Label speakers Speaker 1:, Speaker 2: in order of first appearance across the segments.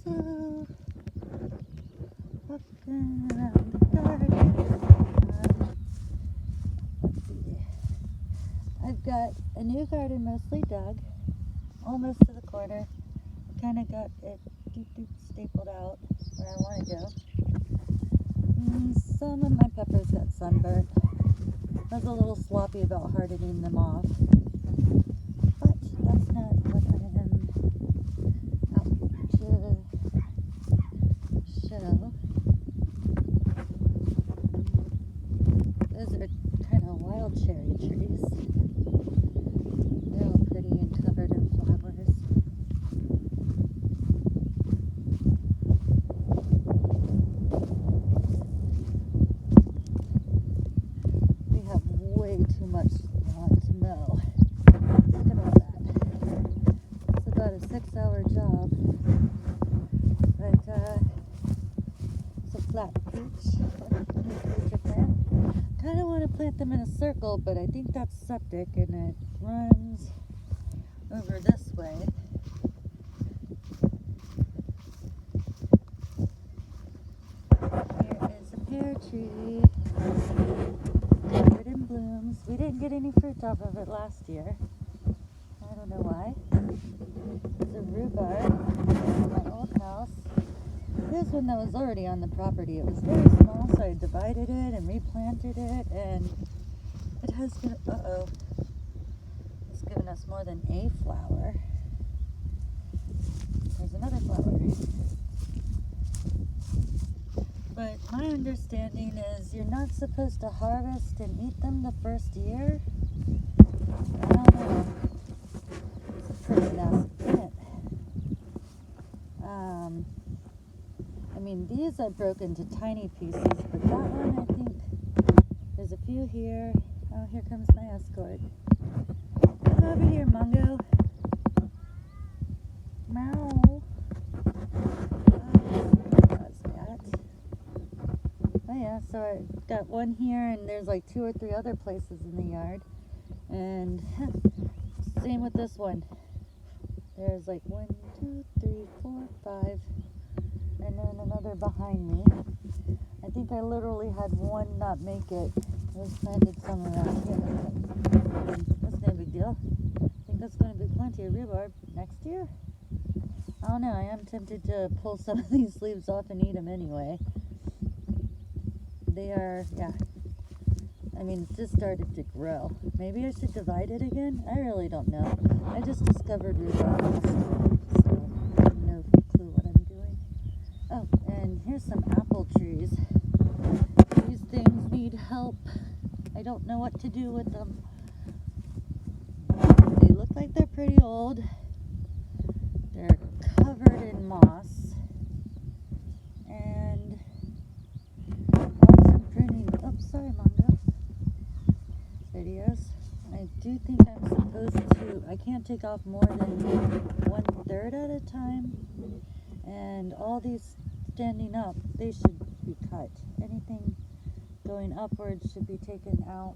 Speaker 1: So, walking around the garden. Let's see. I've got a new garden mostly dug, almost to the corner. I kind of got it stapled out where I want to go. Some of my peppers got sunburnt. I was a little sloppy about hardening them off. But that's not what I am out to show. Those are kind of wild cherry trees. They're all pretty and covered in flowers. We have way too much lawn to mow. Look at all that. It's about a 6-hour job. But it's a flat peach. Kind of want to plant them in a circle, but I think that's septic and it runs over this way. Here is a pear tree covered in blooms. We didn't get any fruit off of it last year. I don't know why. It's a rhubarb from my old house. This one that was already on the property, it was very small, so I divided it and replanted it, and it has been, it's given us more than a flower. There's another flower. But my understanding is you're not supposed to harvest and eat them the first year. I don't know. It's a pretty nasty plant. I mean, these I broke into tiny pieces, but that one, I think, there's a few here. Oh, here comes my escort. Come over here, Mungo. Meow. That's that. Oh yeah, so I got one here, and there's like 2 or 3 other places in the yard. And same with this one. There's like 1, 2, 3, 4, 5. And then another behind me. I think I literally had one not make it. I just planted some around here. That's no big deal. I think that's going to be plenty of rhubarb next year. I don't know. I am tempted to pull some of these leaves off and eat them anyway. They are, yeah. I mean, it just started to grow. Maybe I should divide it again? I really don't know. I just discovered rhubarb last year, so I have no clue what I'm doing. Oh, and here's some apple trees. These things need help. I don't know what to do with them. They look like they're pretty old. They're covered in moss. And lots of pruning. Oh, sorry, Mongo. Videos. I do think I'm supposed to, I can't take off more than 1/3 at a time. And all these standing up, they should be cut. Anything going upwards should be taken out.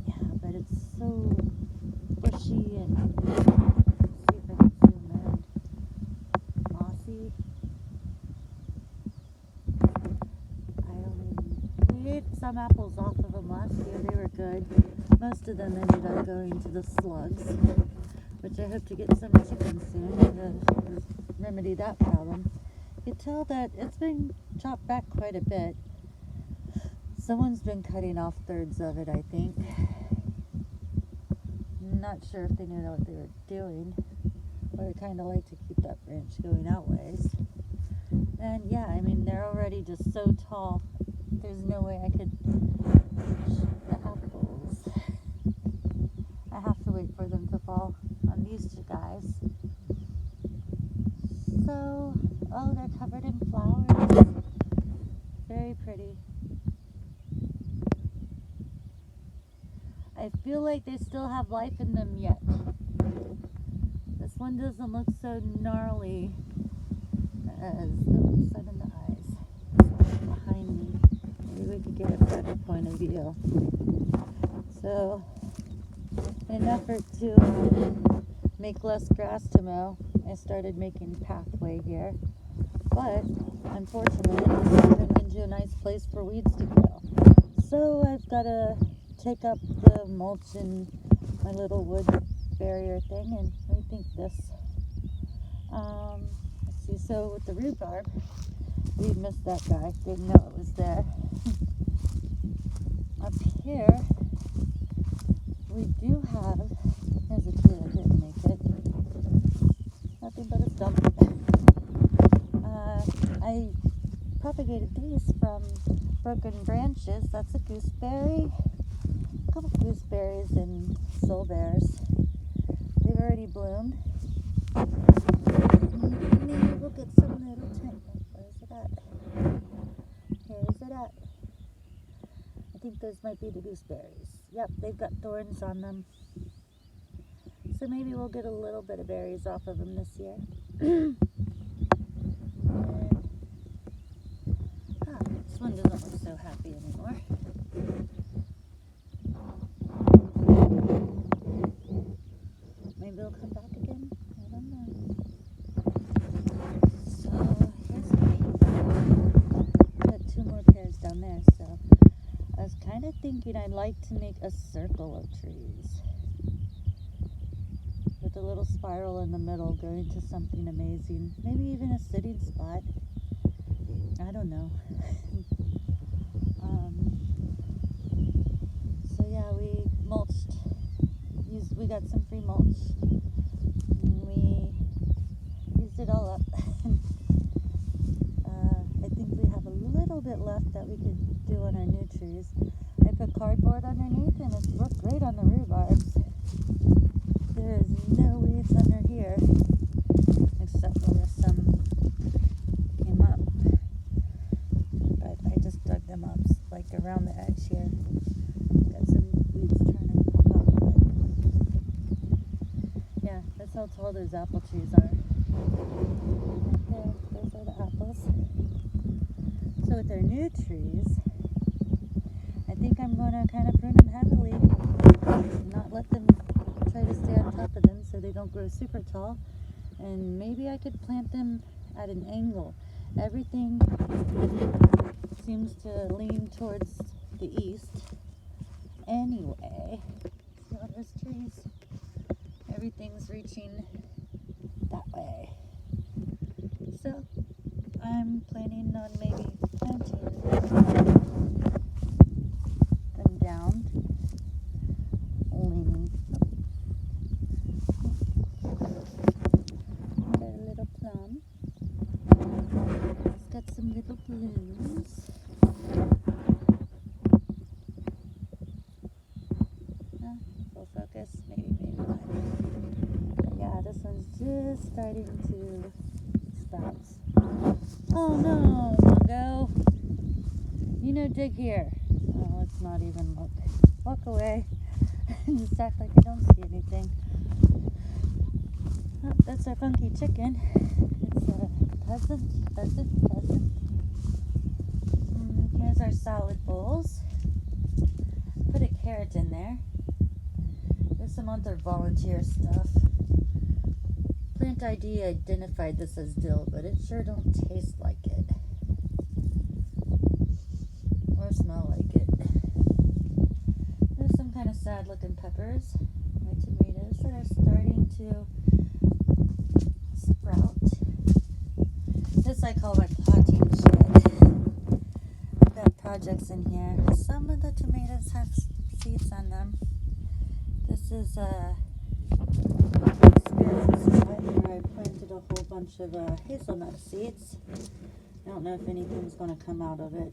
Speaker 1: Yeah, but it's so bushy and, let's see if I can zoom in, mossy. I only ate some apples off of them last year. They were good. Most of them ended up going to the slugs, which I hope to get some chickens soon to remedy that problem. You can tell that it's been chopped back quite a bit. Someone's been cutting off 1/3 of it, I think. I'm not sure if they knew what they were doing, but I kind of like to keep that branch going out ways. And yeah, I mean, they're already just so tall. There's no way I could shoot the apples. I have to wait for them to fall on these 2 guys. So, oh, they're covered in flowers. Very pretty. I feel like they still have life in them yet. This one doesn't look so gnarly as the sun in the eyes behind me. Maybe we could get a better point of view. So, in an effort to make less grass to mow, I started making pathway here. But unfortunately, it's turned into a nice place for weeds to grow. So I've got to take up the mulch in my little wood barrier thing and rethink this. Let's see, so with the rhubarb, we missed that guy, didn't know it was there. Up here, we do have, here's a tree that didn't make it. Nothing but a stump. I propagated these from broken branches. That's a gooseberry, a couple gooseberries and soulbears. They've already bloomed. Maybe we'll get some little tiny. Where's it at? Where's it at? I think those might be the gooseberries. Yep, they've got thorns on them. So maybe we'll get a little bit of berries off of them this year. This one doesn't look so happy anymore. Maybe it'll come back again. I don't know. So here's got 2 more pairs down there. So I was kind of thinking I'd like to make a circle of trees with a little spiral in the middle going to something amazing. Maybe even a sitting spot. I don't know. So yeah, we mulched. We got some free mulch. And we used it all up. I think we have a little bit left that we could do on our new trees. I put cardboard underneath and it's worked great on the rhubarbs. There is no weeds under here, except where some came up. But I just dug them up, like around the edge here. Got some weeds trying to pop up. But yeah, that's how tall those apple trees are. Right there, those are the apples. So with our new trees, I think I'm going to kind of prune them heavily, not let them try to stay on top of them so they don't grow super tall. And maybe I could plant them at an angle. Everything seems to lean towards the east anyway. See all those trees? Everything's reaching that way. So I'm planning on maybe planting them down, leaning. Got a little plum. It's got some little blooms. Full focus, maybe not. But yeah, this one's just starting to sprout. Oh no, Mongo. You know, dig here. Oh, let's not even look. Walk away. Just act like I don't see anything. Oh, that's our funky chicken. It's a pheasant. Here's our salad bowls. Put a carrot in there. There's some other volunteer stuff. Plant ID identified this as dill, but it sure don't taste like it. Or smell like it. There's some kind of sad looking peppers. My tomatoes that are starting to sprout. This I call my potting shed. I've got projects in here. Some of the tomatoes have seeds on them. This is a experiment spot where I planted a whole bunch of hazelnut seeds. I don't know if anything's going to come out of it.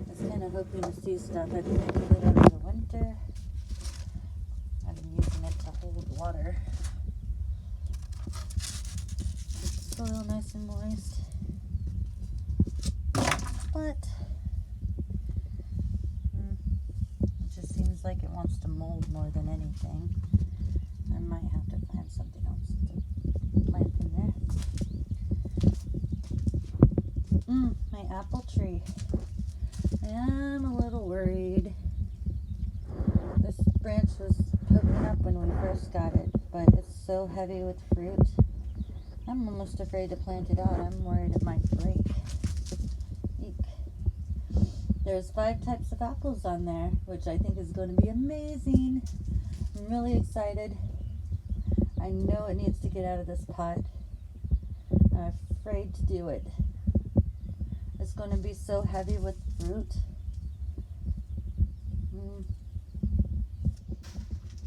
Speaker 1: I was kind of hoping to see stuff. I planted it over the winter. I've been using it to hold water. Keep the soil nice and moist. But it just seems like it wants to mold more than anything. I might have to find something else to plant in there. My apple tree. I am a little worried. This branch was poking up when we first got it. but it's so heavy with fruit. I'm almost afraid to plant it out. I'm worried it might break. Eek. There's 5 types of apples on there, which I think is going to be amazing. I'm really excited. I know it needs to get out of this pot. I'm afraid to do it. It's going to be so heavy with fruit.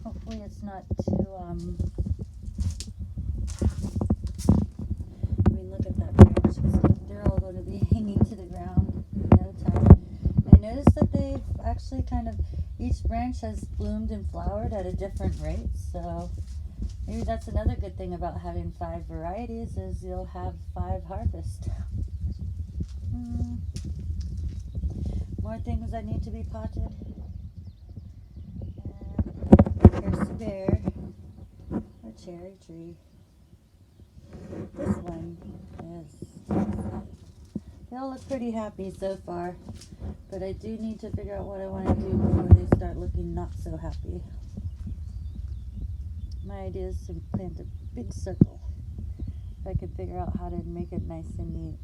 Speaker 1: Hopefully it's not too, I mean, look at that branch. They're all going to be hanging to the ground in no time. I noticed that they've actually kind of, each branch has bloomed and flowered at a different rate, so maybe that's another good thing about having 5 varieties, is you'll have 5 harvests. More things that need to be potted. And here's the bear, a cherry tree. This one is, they all look pretty happy so far, but I do need to figure out what I want to do before they start looking not so happy. My idea is to plant a big circle, if I could figure out how to make it nice and neat.